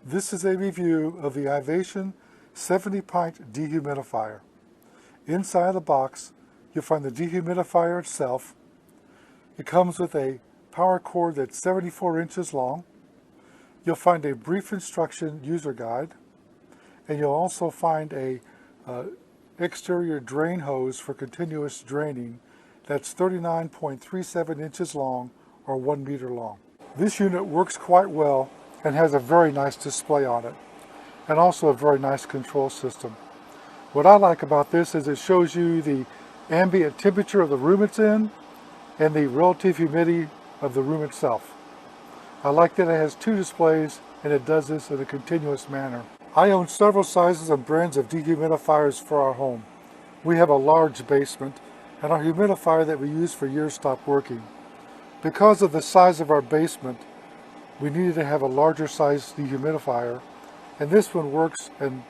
This is a review of the Ivation 70 pint dehumidifier. Inside the box, you'll find the dehumidifier itself. It comes with a power cord that's 74 inches long. You'll find a brief instruction user guide, and you'll also find a exterior drain hose for continuous draining that's 39.37 inches long or 1 meter long. This unit works quite well and has a very nice display on it, and also a very nice control system. What I like about this is it shows you the ambient temperature of the room it's in and the relative humidity of the room itself. I like that it has two displays and it does this in a continuous manner. I own several sizes and brands of dehumidifiers for our home. We have a large basement, and our humidifier that we used for years stopped working. Because of the size of our basement, we needed to have a larger size dehumidifier, and this one works and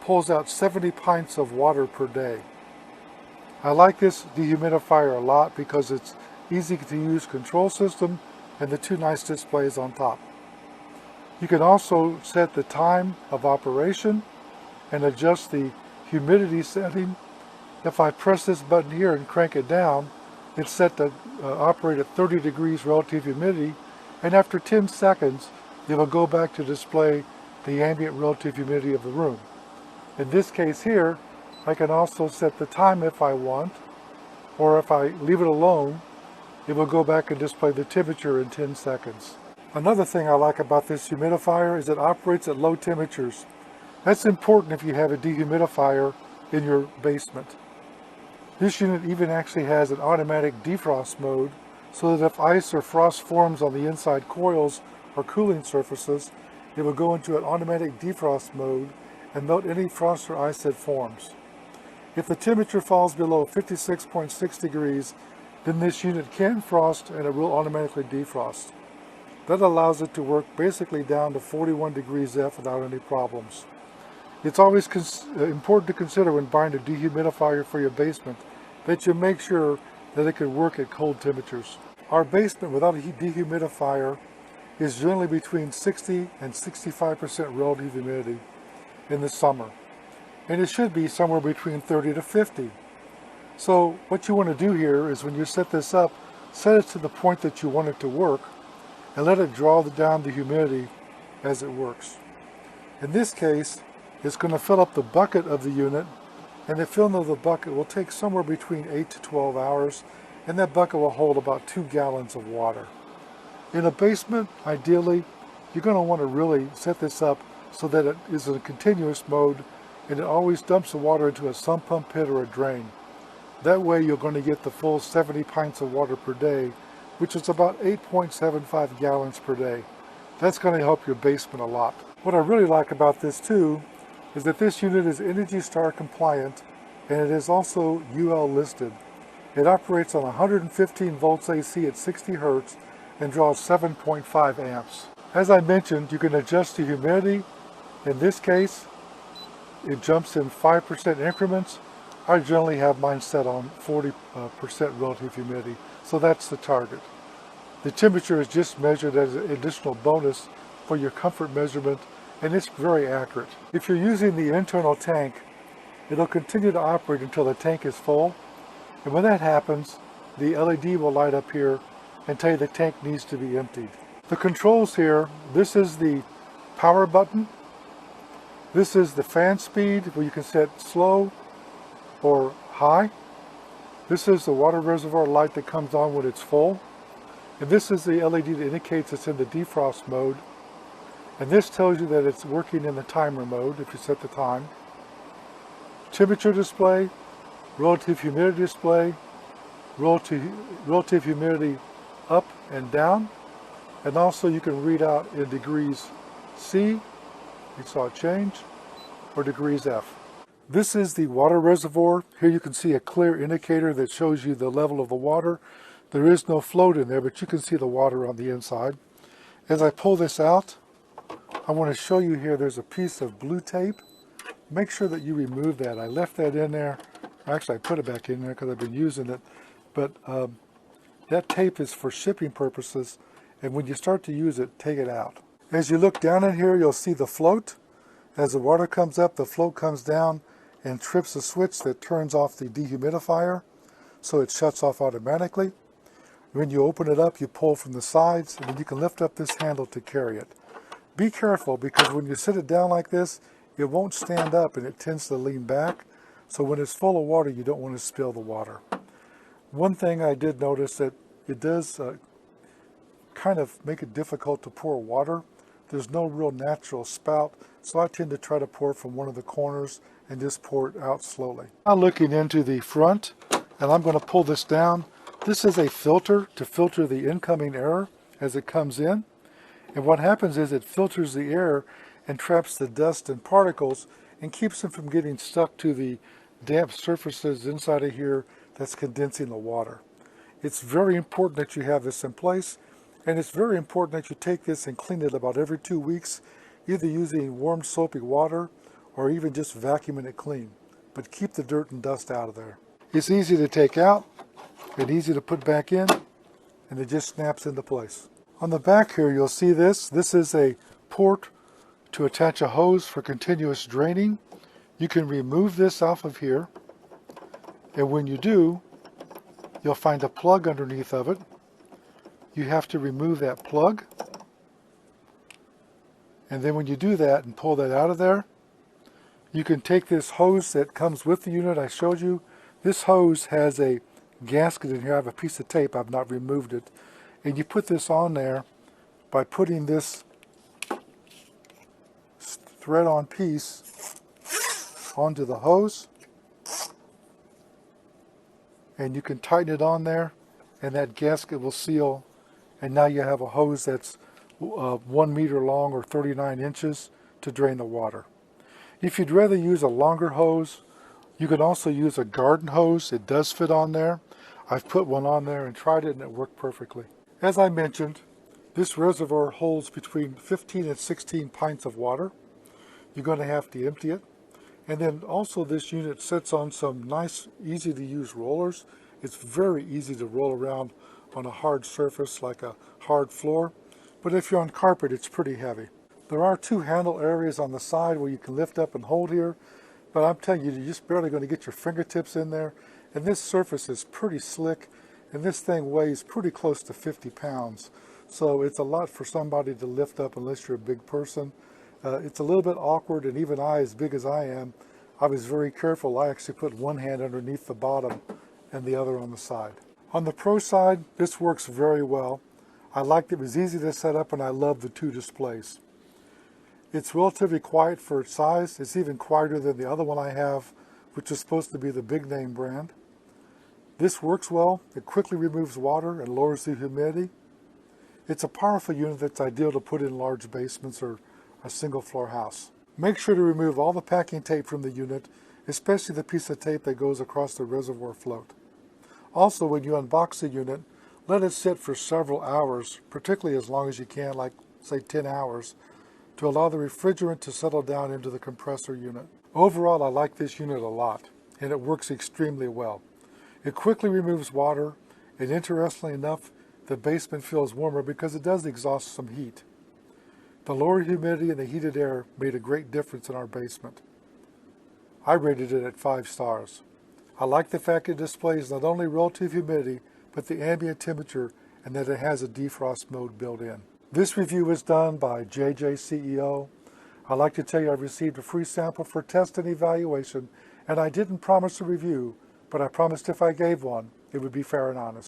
pulls out 70 pints of water per day. I like this dehumidifier a lot because it's easy to use control system and the two nice displays on top. You can also set the time of operation and adjust the humidity setting. If I press this button here and crank it down, it's set to operate at 30 degrees relative humidity, and after 10 seconds it will go back to display the ambient relative humidity of the room. In this case here, I can also set the time if I want, or if I leave it alone, it will go back and display the temperature in 10 seconds. Another thing I like about this humidifier is it operates at low temperatures. That's important if you have a dehumidifier in your basement. This unit even actually has an automatic defrost mode, so that if ice or frost forms on the inside coils or cooling surfaces, it will go into an automatic defrost mode and melt any frost or ice that forms. If the temperature falls below 56.6 degrees, then this unit can frost and it will automatically defrost. That allows it to work basically down to 41 degrees F without any problems. It's always important to consider when buying a dehumidifier for your basement that you make sure that it can work at cold temperatures. Our basement without a dehumidifier is generally between 60 and 65% relative humidity in the summer, and it should be somewhere between 30 to 50. So what you want to do here is when you set this up, set it to the point that you want it to work and let it draw down the humidity as it works. In this case, it's going to fill up the bucket of the unit, and the filling of the bucket will take somewhere between 8 to 12 hours, and that bucket will hold about 2 gallons of water. In a basement, ideally, you're going to want to really set this up so that it is in a continuous mode and it always dumps the water into a sump pump pit or a drain. That way you're going to get the full 70 pints of water per day, which is about 8.75 gallons per day. That's going to help your basement a lot. What I really like about this too is that this unit is Energy Star compliant, and it is also UL listed. It operates on 115 volts AC at 60 Hertz and draws 7.5 amps. As I mentioned, you can adjust the humidity. In this case, it jumps in 5% increments. I generally have mine set on 40% relative humidity, so that's the target. The temperature is just measured as an additional bonus for your comfort measurement, and it's very accurate. If you're using the internal tank, it'll continue to operate until the tank is full, and when that happens, the LED will light up here and tell you the tank needs to be emptied. The controls here, this is the power button. This is the fan speed, where you can set slow or high. This is the water reservoir light that comes on when it's full. And this is the LED that indicates it's in the defrost mode. And this tells you that it's working in the timer mode if you set the time. Temperature display, relative humidity display, relative humidity up and down, and also you can read out in degrees C, you saw it change, or degrees F. This is the water reservoir. Here you can see a clear indicator that shows you the level of the water. There is no float in there, but you can see the water on the inside. As I pull this out, I want to show you here there's a piece of blue tape. Make sure that you remove that. I left that in there. Actually, I put it back in there because I've been using it. But that tape is for shipping purposes, and when you start to use it, take it out. As you look down in here, you'll see the float. As the water comes up, the float comes down and trips a switch that turns off the dehumidifier, so it shuts off automatically. When you open it up, you pull from the sides, and then you can lift up this handle to carry it. Be careful, because when you sit it down like this, it won't stand up and it tends to lean back. So when it's full of water, you don't want to spill the water. One thing I did notice that it does kind of make it difficult to pour water. There's no real natural spout, so I tend to try to pour from one of the corners and just pour it out slowly. Now looking into the front, and I'm going to pull this down. This is a filter to filter the incoming air as it comes in. And what happens is it filters the air and traps the dust and particles and keeps them from getting stuck to the damp surfaces inside of here that's condensing the water. It's very important that you have this in place, and it's very important that you take this and clean it about every 2 weeks, either using warm soapy water or even just vacuuming it clean. But keep the dirt and dust out of there. It's easy to take out and easy to put back in, and it just snaps into place. On the back here, you'll see this. This is a port to attach a hose for continuous draining. You can remove this off of here, and when you do, you'll find a plug underneath of it. You have to remove that plug, and then when you do that and pull that out of there, you can take this hose that comes with the unit I showed you. This hose has a gasket in here. I have a piece of tape, I've not removed it, and you put this on there by putting this thread-on piece onto the hose, and you can tighten it on there, and that gasket will seal, and now you have a hose that's 1 meter long or 39 inches to drain the water. If you'd rather use a longer hose, you can also use a garden hose. It does fit on there. I've put one on there and tried it, and it worked perfectly. As I mentioned, this reservoir holds between 15 and 16 pints of water. You're going to have to empty it. And then also this unit sits on some nice, easy to use rollers. It's very easy to roll around on a hard surface like a hard floor. But if you're on carpet, it's pretty heavy. There are 2 handle areas on the side where you can lift up and hold here. But I'm telling you, you're just barely going to get your fingertips in there. And this surface is pretty slick. And this thing weighs pretty close to 50 pounds. So it's a lot for somebody to lift up unless you're a big person. It's a little bit awkward, and even I, as big as I am, I was very careful. I actually put one hand underneath the bottom and the other on the side. On the Pro side, this works very well. I liked it. It was easy to set up, and I love the 2 displays. It's relatively quiet for its size. It's even quieter than the other one I have, which is supposed to be the big name brand. This works well. It quickly removes water and lowers the humidity. It's a powerful unit that's ideal to put in large basements or a single floor house. Make sure to remove all the packing tape from the unit, especially the piece of tape that goes across the reservoir float. Also, when you unbox the unit, let it sit for several hours, particularly as long as you can, like say 10 hours, to allow the refrigerant to settle down into the compressor unit. Overall, I like this unit a lot, and it works extremely well. It quickly removes water, and interestingly enough, the basement feels warmer because it does exhaust some heat. The lower humidity and the heated air made a great difference in our basement. I rated it at 5 stars. I like the fact it displays not only relative humidity, but the ambient temperature, and that it has a defrost mode built in. This review was done by JJ CEO. I'd like to tell you I've received a free sample for test and evaluation, and I didn't promise a review, but I promised if I gave one, it would be fair and honest.